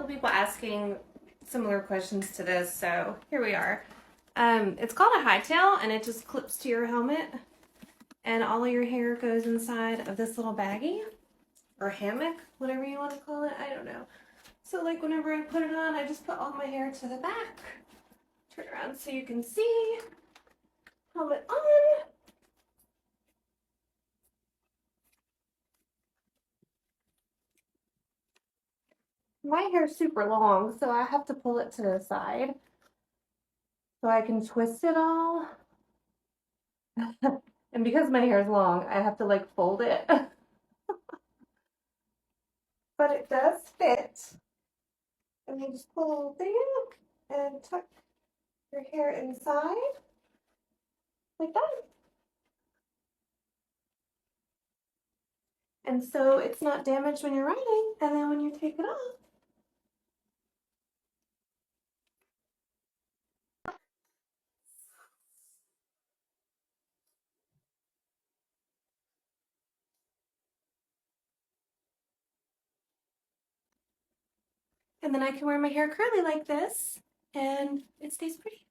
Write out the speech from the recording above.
couple people asking similar questions to this, so here we are. It's called a hightail, and it just clips to your helmet, and all of your hair goes inside of this little baggie or hammock, whatever you want to call it. I don't know. So like whenever I put it on, I just put all my hair to the back. Turn around so you can see. Helmet on. My hair's super long, so I have to pull it to the side so I can twist it all. And because my hair is long, I have to like fold it. But it does fit. And you just pull a little thing out and tuck your hair inside like that. And so it's not damaged when you're riding, and then when you take it off, and then I can wear my hair curly like this, and it stays pretty.